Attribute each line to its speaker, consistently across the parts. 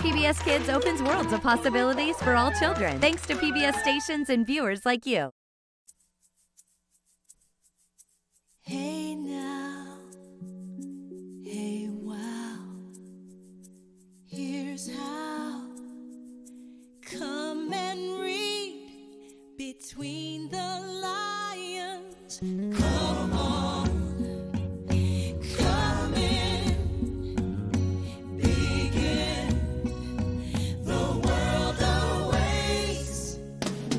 Speaker 1: PBS Kids opens worlds of possibilities for all children, thanks to PBS stations and viewers like you.
Speaker 2: Hey now, hey wow, here's how. Come and read between the lines. Come on, come in, begin. The world awaits.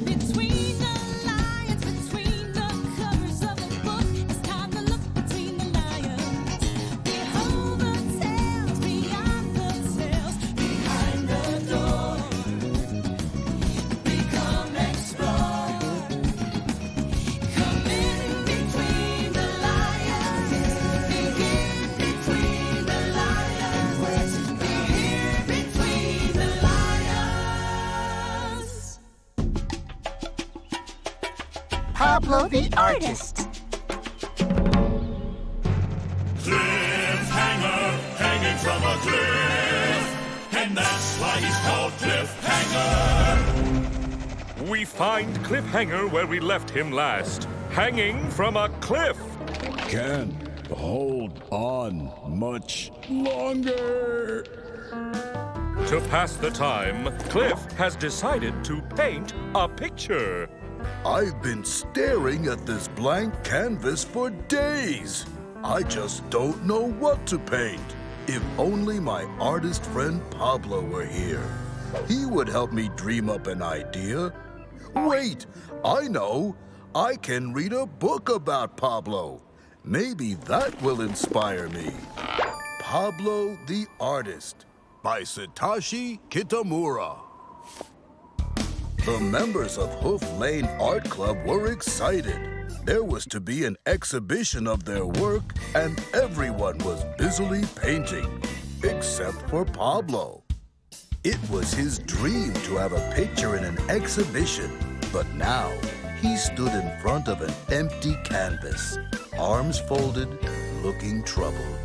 Speaker 2: Between the lines, between the covers of the book, it's time to look between the lines. Behold the tales, beyond the tales, behind the door. Become explore. Come in between the lions. Begin between the lions. Be here between the lions.
Speaker 3: Pablo the artist.
Speaker 4: Cliffhanger, hanging from a cliff, and that's why he's called Cliffhanger. We find Cliffhanger where we left him last, hanging from a cliff.
Speaker 5: Can't hold on much longer.
Speaker 4: To pass the time, Cliff has decided to paint a picture.
Speaker 6: I've been staring at this blank canvas for days. I just don't know what to paint. If only my artist friend Pablo were here. He would help me dream up an idea. Wait, I know. I can read a book about Pablo. Maybe that will inspire me. Pablo the Artist by Satoshi Kitamura. The members of Hoof Lane Art Club were excited. There was to be an exhibition of their work, and everyone was busily painting, except for Pablo. It was his dream to have a picture in an exhibition, but now he stood in front of an empty canvas, arms folded, looking troubled.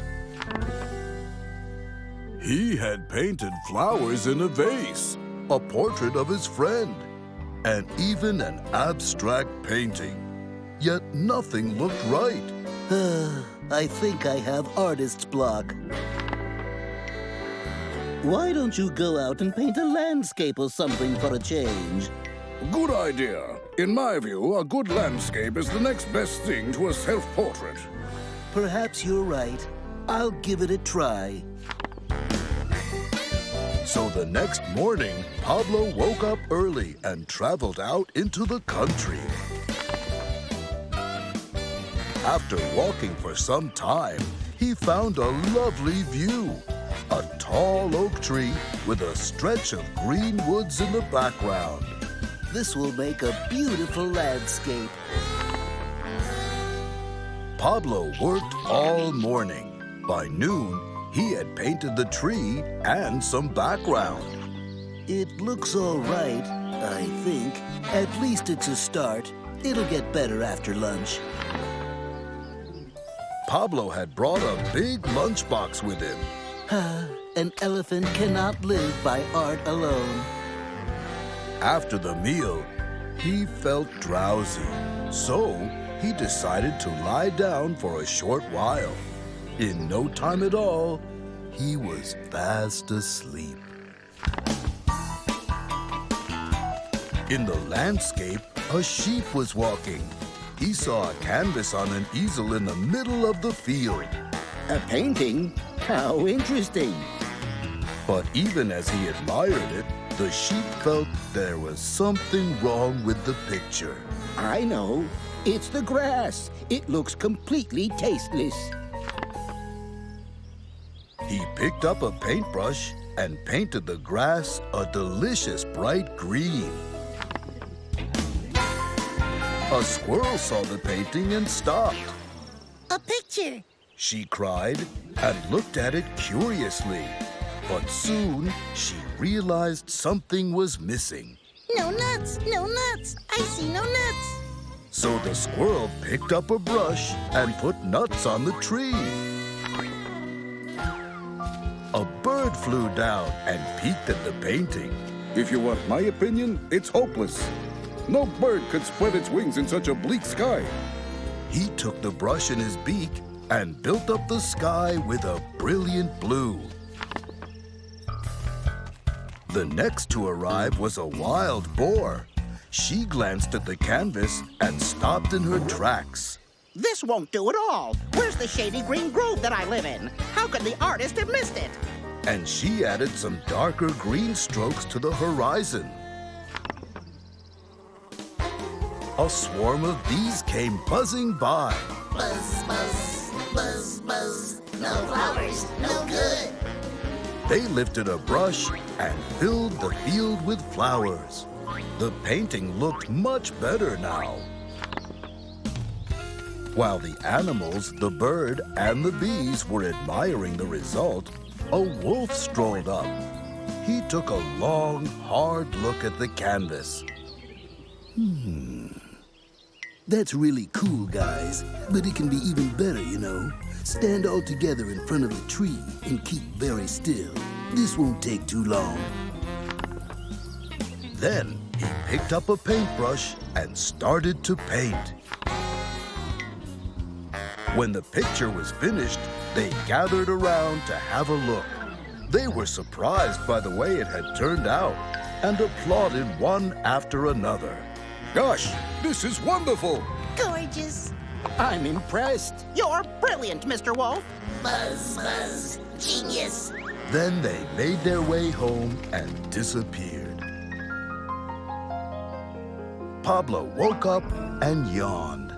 Speaker 6: He had painted flowers in a vase, a portrait of his friend, and even an abstract painting. Yet nothing looked right.
Speaker 7: I think I have artist's block. Why don't you go out and paint a landscape or something for a change?
Speaker 5: Good idea. In my view, a good landscape is the next best thing to a self-portrait.
Speaker 7: Perhaps you're right. I'll give it a try.
Speaker 6: So the next morning, Pablo woke up early and traveled out into the country. After walking for some time, he found a lovely view. A tall oak tree with a stretch of green woods in the background.
Speaker 7: This will make a beautiful landscape.
Speaker 6: Pablo worked all morning. By noon, he had painted the tree and some background.
Speaker 7: It looks all right, I think. At least it's a start. It'll get better after lunch.
Speaker 6: Pablo had brought a big lunchbox with him.
Speaker 7: An elephant cannot live by art alone.
Speaker 6: After the meal, he felt drowsy, so he decided to lie down for a short while. In no time at all, he was fast asleep. In the landscape, a sheep was walking. He saw a canvas on an easel in the middle of the field.
Speaker 7: A painting? How interesting.
Speaker 6: But even as he admired it, the sheep felt there was something wrong with the picture.
Speaker 7: I know. It's the grass. It looks completely tasteless.
Speaker 6: He picked up a paintbrush and painted the grass a delicious bright green. A squirrel saw the painting and stopped.
Speaker 3: A picture.
Speaker 6: She cried and looked at it curiously. But soon, she realized something was missing.
Speaker 3: No nuts, no nuts. I see no nuts.
Speaker 6: So the squirrel picked up a brush and put nuts on the tree. A bird bird flew down and peeked at the painting.
Speaker 5: If you want my opinion, it's hopeless. No bird could spread its wings in such a bleak sky.
Speaker 6: He took the brush in his beak and built up the sky with a brilliant blue. The next to arrive was a wild boar. She glanced at the canvas and stopped in her tracks.
Speaker 3: This won't do at all. Where's the shady green grove that I live in? How could the artist have missed it?
Speaker 6: And she added some darker green strokes to the horizon. A swarm of bees came buzzing by.
Speaker 3: Buzz, buzz, buzz, buzz. No flowers, no good.
Speaker 6: They lifted a brush and filled the field with flowers. The painting looked much better now. While the animals, the bird, and the bees were admiring the result, a wolf strolled up. He took a long, hard look at the canvas.
Speaker 7: That's really cool, guys. But it can be even better, you know. Stand all together in front of the tree and keep very still. This won't take too long.
Speaker 6: Then he picked up a paintbrush and started to paint. When the picture was finished, they gathered around to have a look. They were surprised by the way it had turned out and applauded one after another.
Speaker 5: Gosh, this is wonderful.
Speaker 3: Gorgeous.
Speaker 8: I'm impressed.
Speaker 3: You're brilliant, Mr. Wolf.
Speaker 2: Buzz, buzz, genius.
Speaker 6: Then they made their way home and disappeared. Pablo woke up and yawned.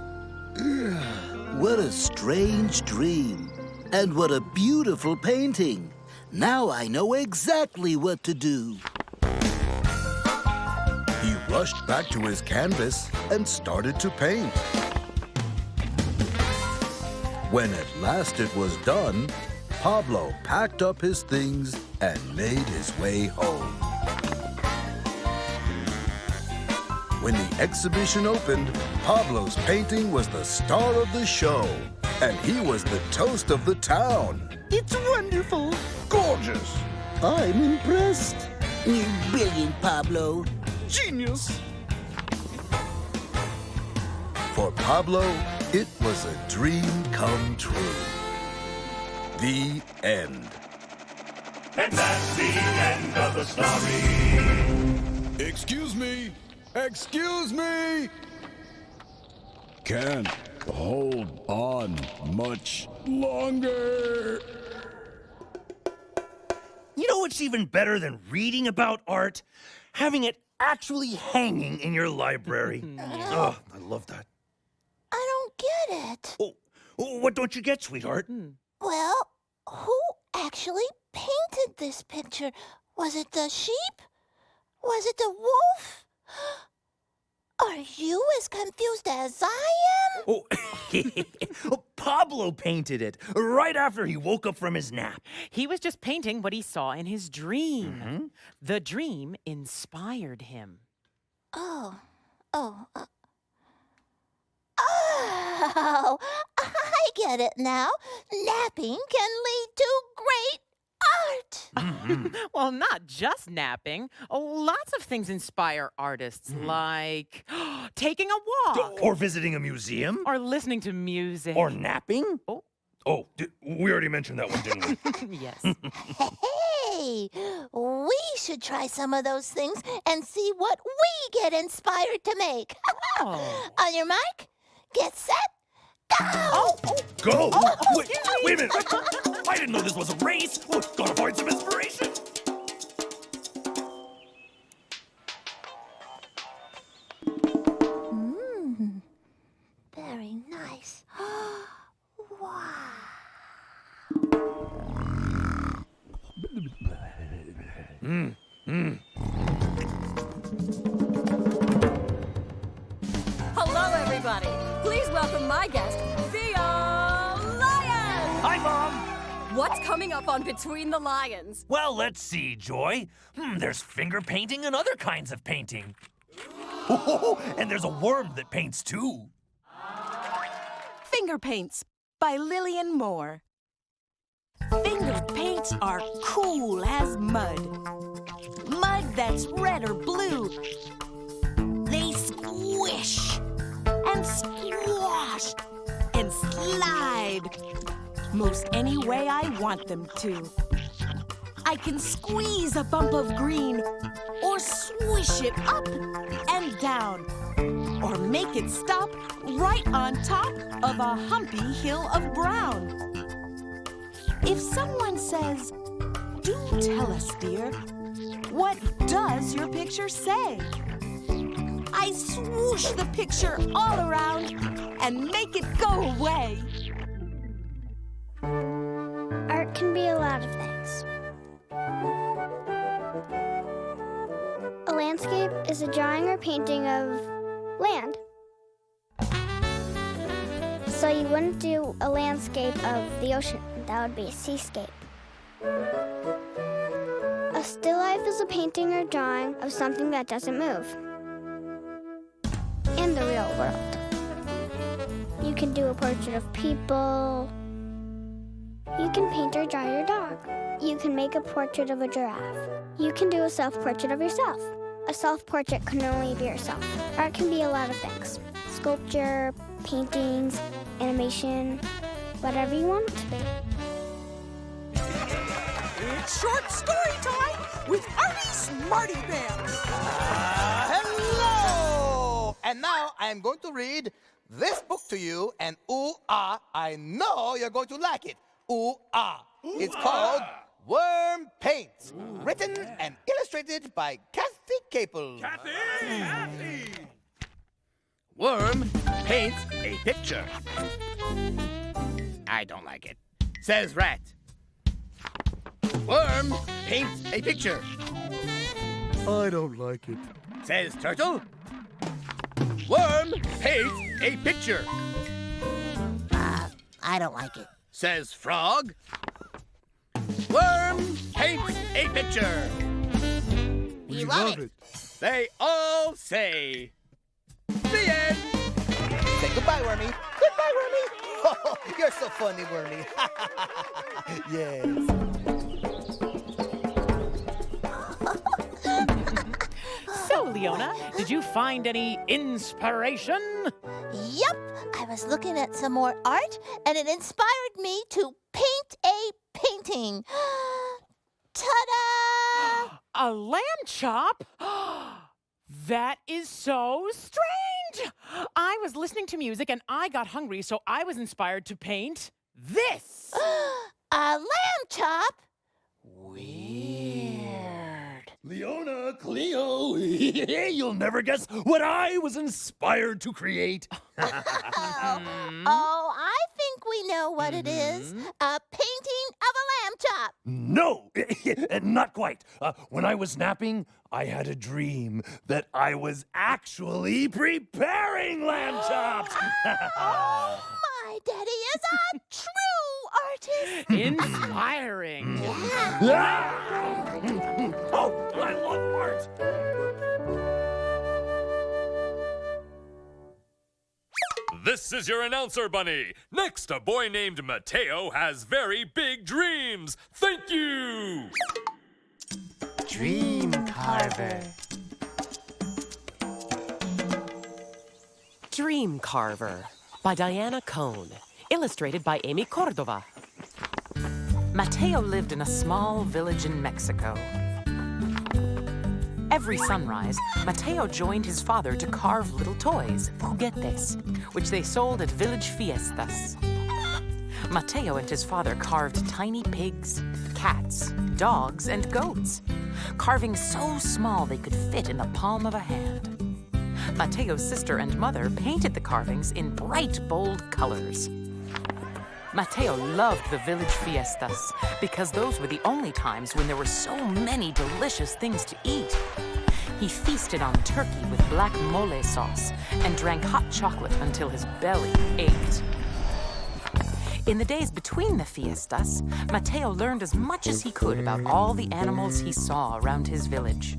Speaker 7: What a strange dream. And what a beautiful painting. Now I know exactly what to do.
Speaker 6: He rushed back to his canvas and started to paint. When at last it was done, Pablo packed up his things and made his way home. When the exhibition opened, Pablo's painting was the star of the show, and he was the toast of the town.
Speaker 3: It's wonderful.
Speaker 5: Gorgeous.
Speaker 7: I'm impressed.
Speaker 3: You're brilliant, Pablo.
Speaker 5: Genius.
Speaker 6: For Pablo, it was a dream come true. The end.
Speaker 4: And that's the end of the story.
Speaker 5: Excuse me. Excuse me. Can't hold on much longer.
Speaker 8: You know what's even better than reading about art? Having it actually hanging in your library. Oh, I love that.
Speaker 9: I don't get it.
Speaker 8: Oh, what don't you get, sweetheart?
Speaker 9: Well, who actually painted this picture? Was it the sheep? Was it the wolf? Are you as confused as I am?
Speaker 8: Oh, Pablo painted it right after he woke up from his nap.
Speaker 10: He was just painting what he saw in his dream. The dream inspired him.
Speaker 9: Oh, I get it now. Napping can lead to great art.
Speaker 10: Well, not just napping. Lots of things inspire artists, like taking a walk.
Speaker 8: Or visiting a museum.
Speaker 10: Or listening to music.
Speaker 8: Or napping.
Speaker 10: Oh,
Speaker 8: We already mentioned that one, didn't we?
Speaker 10: yes.
Speaker 9: Hey, we should try some of those things and see what we get inspired to make. On your mark, get set, go!
Speaker 8: Go? Wait a minute. I didn't know this was a race. Gotta find some inspiration.
Speaker 9: Very nice. Wow.
Speaker 11: Hello, everybody. Please welcome my guest, the Lion.
Speaker 8: Hi, Mom.
Speaker 11: What's coming up on Between the Lions?
Speaker 8: Well, let's see, Joy. There's finger painting and other kinds of painting. Oh, and there's a worm that paints, too.
Speaker 12: Finger Paints by Lillian Moore. Finger Paints are cool as mud. Mud that's red or blue. They squish and squash and slide most any way I want them to. I can squeeze a bump of green or swish it up and down or make it stop right on top of a humpy hill of brown. If someone says, "Do tell us, dear, what does your picture say?" I swoosh the picture all around and make it go away.
Speaker 13: Art can be a lot of things. A landscape is a drawing or painting of land. So you wouldn't do a landscape of the ocean. That would be a seascape. A still life is a painting or drawing of something that doesn't move. In the real world. You can do a portrait of people. You can paint or draw your dog. You can make a portrait of a giraffe. You can do a self-portrait of yourself. A self-portrait can only be yourself. Art can be a lot of things. Sculpture, paintings, animation, whatever you want it to be.
Speaker 12: It's short story time with Artie Smarty Pants.
Speaker 14: Hello! And now I'm going to read this book to you, and I know you're going to like it. It's called Worm Paints, written and illustrated by Kathy Capel.
Speaker 8: Kathy! Worm paints a picture. I don't like it. Says Rat. Worm paints a picture.
Speaker 6: I don't like it.
Speaker 8: Says Turtle. Worm paints a picture.
Speaker 3: I don't like it.
Speaker 8: Says Frog. Worm paints a picture.
Speaker 3: We love it.
Speaker 8: They all say. The end.
Speaker 14: Say goodbye, Wormy. Goodbye, Wormy. Oh, you're so funny, Wormy. Yes.
Speaker 10: So, Leona, did you find any inspiration?
Speaker 9: Yup, I was looking at some more art, and it inspired me to paint a painting. Ta-da!
Speaker 10: A lamb chop? That is so strange! I was listening to music and I got hungry, so I was inspired to paint this.
Speaker 9: A lamb chop?
Speaker 8: Weird. Leona, Cleo, you'll never guess what I was inspired to create.
Speaker 9: Oh, I think we know what it is. A painting of a lamb chop.
Speaker 8: No, not quite. When I was napping, I had a dream that I was actually preparing lamb chops.
Speaker 9: Oh, my daddy is a true artist.
Speaker 10: Inspiring.
Speaker 8: Oh, I love art.
Speaker 4: This is your announcer, Bunny. Next, a boy named Mateo has very big dreams. Thank you.
Speaker 10: Dream Carver.
Speaker 15: Dream Carver by Diana Cohn, illustrated by Amy Cordova. Mateo lived in a small village in Mexico. Every sunrise, Mateo joined his father to carve little toys, juguetes, which they sold at village fiestas. Mateo and his father carved tiny pigs, cats, dogs, and goats, carving so small they could fit in the palm of a hand. Mateo's sister and mother painted the carvings in bright, bold colors. Mateo loved the village fiestas because those were the only times when there were so many delicious things to eat. He feasted on turkey with black mole sauce and drank hot chocolate until his belly ached. In the days between the fiestas, Mateo learned as much as he could about all the animals he saw around his village.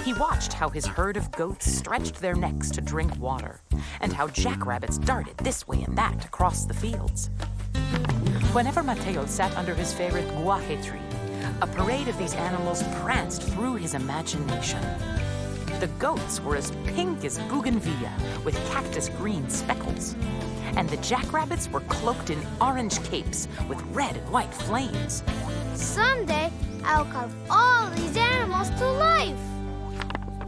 Speaker 15: He watched how his herd of goats stretched their necks to drink water, and how jackrabbits darted this way and that across the fields. Whenever Mateo sat under his favorite guaje tree, a parade of these animals pranced through his imagination. The goats were as pink as bougainvillea with cactus green speckles. And the jackrabbits were cloaked in orange capes with red and white flames.
Speaker 13: Someday, I'll carve all these animals to life.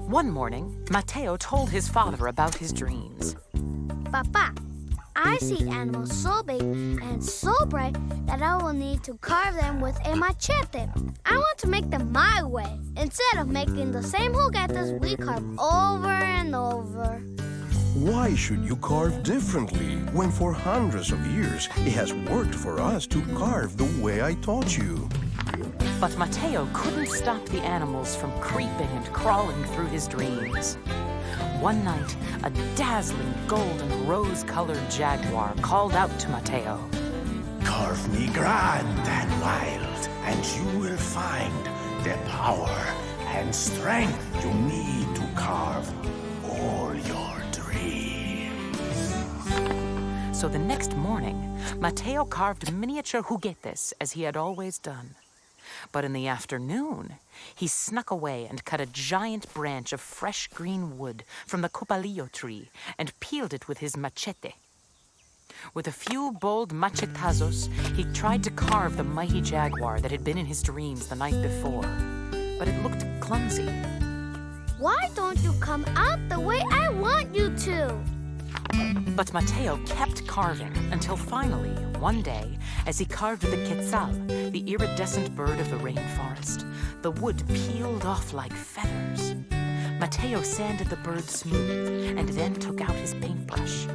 Speaker 15: One morning, Mateo told his father about his dreams.
Speaker 13: Papa, I see animals so big and so bright that I will need to carve them with a machete. I want to make them my way, instead of making the same juguetes we carve over and over.
Speaker 16: Why should you carve differently when for hundreds of years it has worked for us to carve the way I taught you?
Speaker 15: But Mateo couldn't stop the animals from creeping and crawling through his dreams. One night, a dazzling golden rose-colored jaguar called out to Mateo.
Speaker 17: Carve me grand and wild, and you will find the power and strength you need to carve all your dreams.
Speaker 15: So the next morning, Mateo carved miniature juguetes as he had always done. But in the afternoon, he snuck away and cut a giant branch of fresh green wood from the copalillo tree and peeled it with his machete. With a few bold machetazos, he tried to carve the mighty jaguar that had been in his dreams the night before. But it looked clumsy.
Speaker 13: Why don't you come out the way I want you to?
Speaker 15: But Mateo kept carving until finally, one day, as he carved the quetzal, the iridescent bird of the rainforest, the wood peeled off like feathers. Mateo sanded the bird smooth and then took out his paintbrush.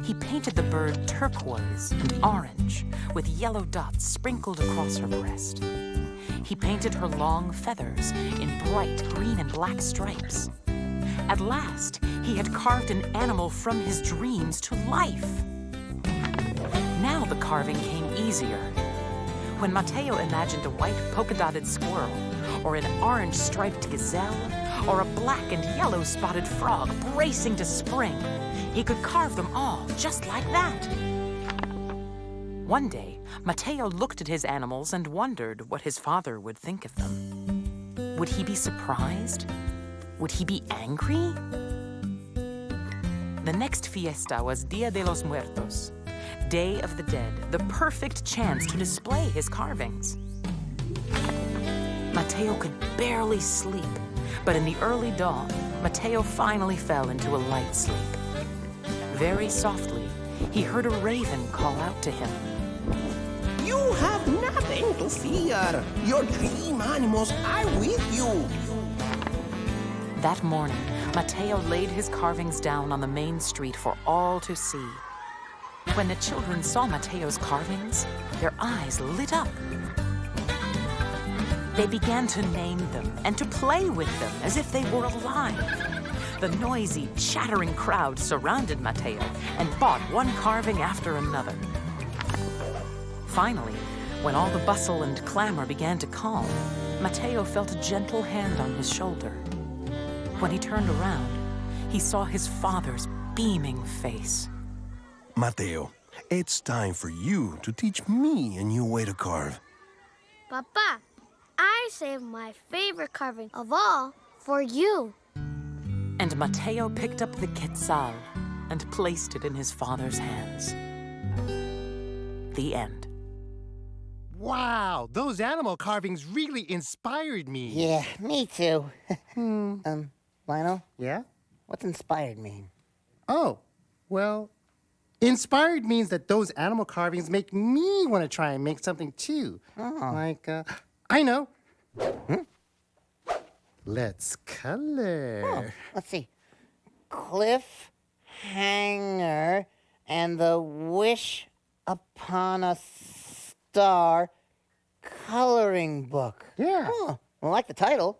Speaker 15: He painted the bird turquoise and orange with yellow dots sprinkled across her breast. He painted her long feathers in bright green and black stripes. At last, he had carved an animal from his dreams to life. Now the carving came easier. When Mateo imagined a white polka-dotted squirrel, or an orange-striped gazelle, or a black and yellow-spotted frog bracing to spring, he could carve them all just like that. One day, Mateo looked at his animals and wondered what his father would think of them. Would he be surprised? Would he be angry? The next fiesta was Dia de los Muertos, Day of the Dead, the perfect chance to display his carvings. Mateo could barely sleep, but in the early dawn, Mateo finally fell into a light sleep. Very softly, he heard a raven call out to him.
Speaker 3: You have nothing to fear. Your dream animals are with you.
Speaker 15: That morning, Mateo laid his carvings down on the main street for all to see. When the children saw Mateo's carvings, their eyes lit up. They began to name them and to play with them as if they were alive. The noisy, chattering crowd surrounded Mateo and bought one carving after another. Finally, when all the bustle and clamor began to calm, Mateo felt a gentle hand on his shoulder. When he turned around, he saw his father's beaming face.
Speaker 16: Mateo, it's time for you to teach me a new way to carve.
Speaker 13: Papa, I saved my favorite carving of all for you.
Speaker 15: And Mateo picked up the quetzal and placed it in his father's hands. The end.
Speaker 18: Wow, those animal carvings really inspired me.
Speaker 14: Yeah, me too. Lionel?
Speaker 18: Yeah?
Speaker 14: What's inspired mean?
Speaker 18: Oh, well, inspired means that those animal carvings make me want to try and make something too.
Speaker 14: Oh.
Speaker 18: Like, I know. Let's color.
Speaker 14: Oh, let's see. Cliffhanger and the Wish Upon a Star coloring book.
Speaker 18: Yeah.
Speaker 14: Oh, I like the title.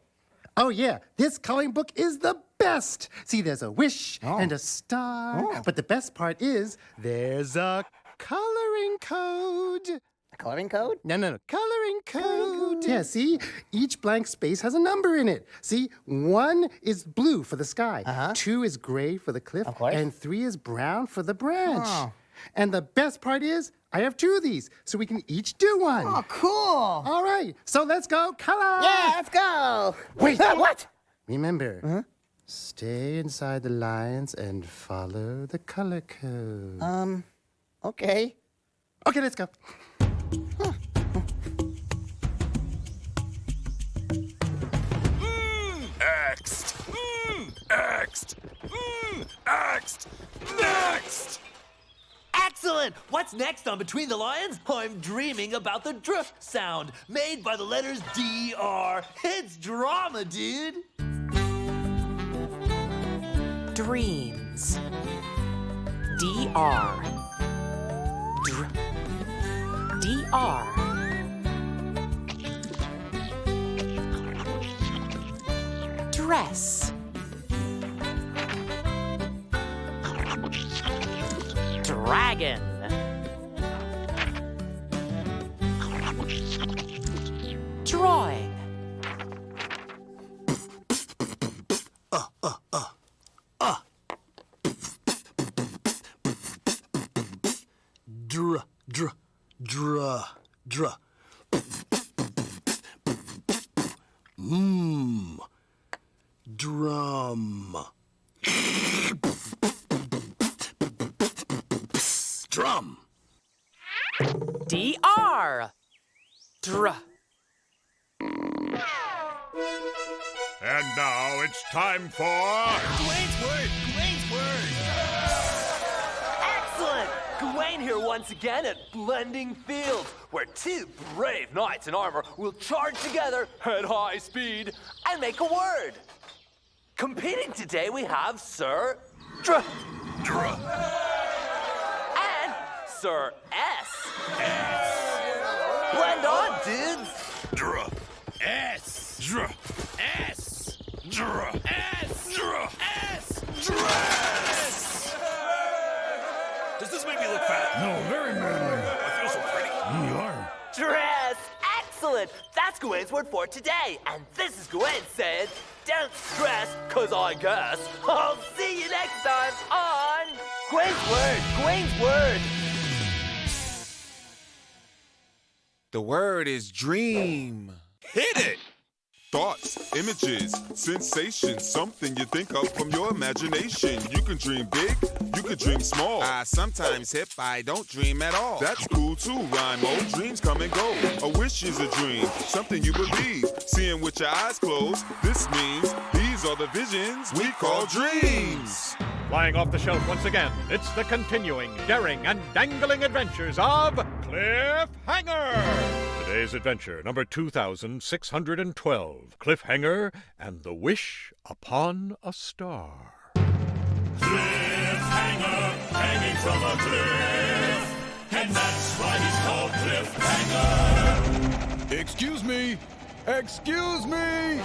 Speaker 18: Oh, yeah. This coloring book is the best. See, there's a wish and a star. But the best part is there's a coloring code.
Speaker 14: A coloring code?
Speaker 18: No. Coloring code. Yeah, see? Each blank space has a number in it. See? 1 is blue for the sky. 2 is gray for the cliff.
Speaker 14: Of course.
Speaker 18: And 3 is brown for the branch.
Speaker 14: Oh.
Speaker 18: And the best part is, I have 2 of these, so we can each do one.
Speaker 14: Oh, cool.
Speaker 18: All right, so let's go color.
Speaker 14: Yeah, let's go.
Speaker 18: Wait.
Speaker 14: What?
Speaker 18: Remember, stay inside the lines and follow the color code.
Speaker 14: Okay.
Speaker 18: Okay, let's go.
Speaker 4: Next! Next! Next! Next!
Speaker 19: Excellent! What's next on Between the Lions? I'm dreaming about the drift sound made by the letters DR. It's drama, dude.
Speaker 15: Dreams. DR. DR. Dress. Dragon. Drawing.
Speaker 6: Drum. Drum.
Speaker 15: DR.
Speaker 4: And now it's time for...
Speaker 19: Gawain's word! Gawain's word! Excellent! Gawain here once again at Blending Fields, where 2 brave knights in armor will charge together at high speed and make a word. Competing today we have Sir and Sir S. Blend on, dudes!
Speaker 4: S! S! Dress! Does this make me look fat?
Speaker 17: No, very manly.
Speaker 4: I feel so pretty.
Speaker 17: You are.
Speaker 19: Dress! Excellent! That's Gawain's word for today. And this is Gawain saying, don't stress, cause I guess I'll see you next time on Gawain's word! Gawain's word!
Speaker 20: The word is dream.
Speaker 21: Hit it! Thoughts, images, sensations, something you think of from your imagination. You can dream big, you can dream small.
Speaker 20: I sometimes hip, I don't dream at all.
Speaker 21: That's cool too, Rhymo. Dreams come and go. A wish is a dream, something you believe. Seeing with your eyes closed, this means these are the visions we call dreams.
Speaker 4: Flying off the shelf once again, it's the continuing, daring, and dangling adventures of Cliffhanger! Today's adventure, number 2612, Cliffhanger and the Wish Upon a Star.
Speaker 2: Cliffhanger, hanging from a cliff, and that's why he's called Cliffhanger.
Speaker 21: Excuse me! Excuse me!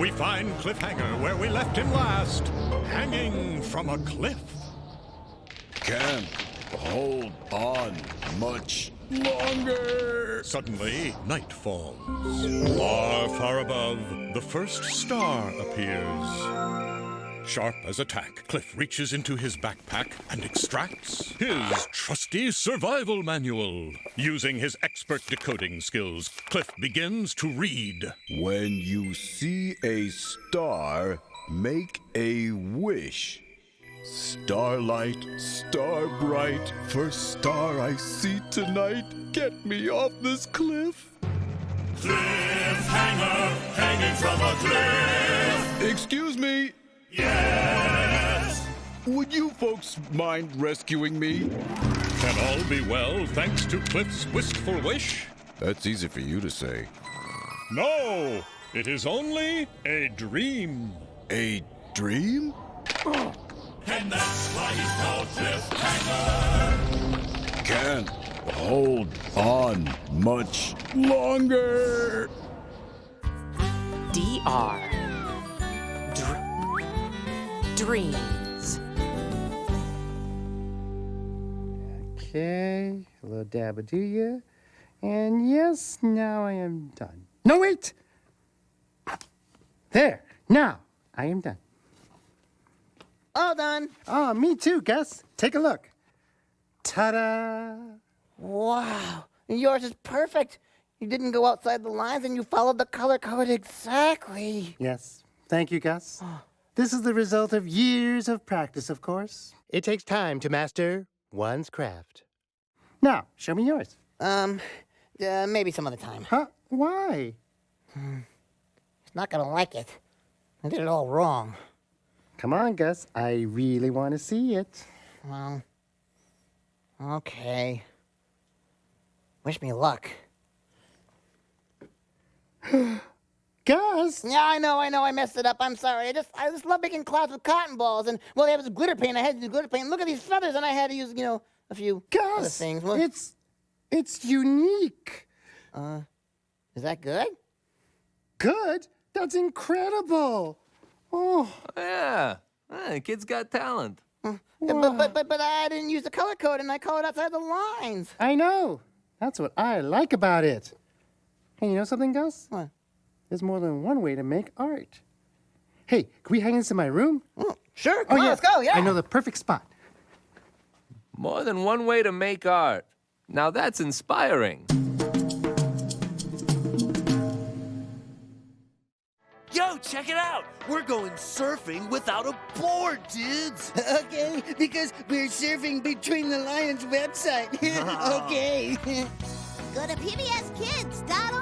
Speaker 4: We find Cliffhanger where we left him last, hanging from a cliff.
Speaker 6: Can't hold on much longer.
Speaker 4: Suddenly, night falls. Far, far above, the first star appears. Sharp as a tack, Cliff reaches into his backpack and extracts his trusty survival manual. Using his expert decoding skills, Cliff begins to read.
Speaker 6: When you see a star, make a wish. Starlight, star bright, first star I see tonight, get me off this cliff.
Speaker 2: Cliffhanger, hanging from a cliff.
Speaker 6: Excuse me.
Speaker 2: Yes.
Speaker 6: Would you folks mind rescuing me?
Speaker 4: Can all be well thanks to Cliff's wistful wish?
Speaker 6: That's easy for you to say.
Speaker 4: No, it is only a dream.
Speaker 6: A dream?
Speaker 2: And that's why he's called Cliffhanger.
Speaker 6: Can't hold on much longer.
Speaker 15: DR. Dreams.
Speaker 18: Okay, a little dab of do ya. And yes, now I am done. No, wait! There, now I am done.
Speaker 14: All done.
Speaker 18: Oh, me too, Gus. Take a look. Ta-da!
Speaker 14: Wow, yours is perfect. You didn't go outside the lines and you followed the color code exactly.
Speaker 18: Yes. Thank you, Gus. This is the result of years of practice, of course. It takes time to master one's craft. Now, show me yours.
Speaker 14: Maybe some other time.
Speaker 18: Huh? Why?
Speaker 14: He's not gonna like it. I did it all wrong.
Speaker 18: Come on, Gus. I really want to see it.
Speaker 14: Well, okay. Wish me luck.
Speaker 18: Gus!
Speaker 14: Yeah, I know, I messed it up. I'm sorry. I just love making clouds with cotton balls. And, well, they have this glitter paint. I had to use glitter paint. Look at these feathers, and I had to use, a few other things. Well,
Speaker 18: it's unique.
Speaker 14: Is that good?
Speaker 18: Good? That's incredible. Oh.
Speaker 19: Yeah. The kid's got talent.
Speaker 14: But I didn't use the color code, and I colored outside the lines.
Speaker 18: I know. That's what I like about it. Hey, you know something, Gus?
Speaker 14: What?
Speaker 18: There's more than one way to make art. Hey, can we hang this in my room?
Speaker 14: Sure, come on, let's go, yeah.
Speaker 18: I know the perfect spot.
Speaker 19: More than one way to make art. Now that's inspiring.
Speaker 1: Yo, check it out! We're going surfing without a board, dudes!
Speaker 22: Okay, because we're surfing Between the Lions website. Okay.
Speaker 9: Go to pbskids.org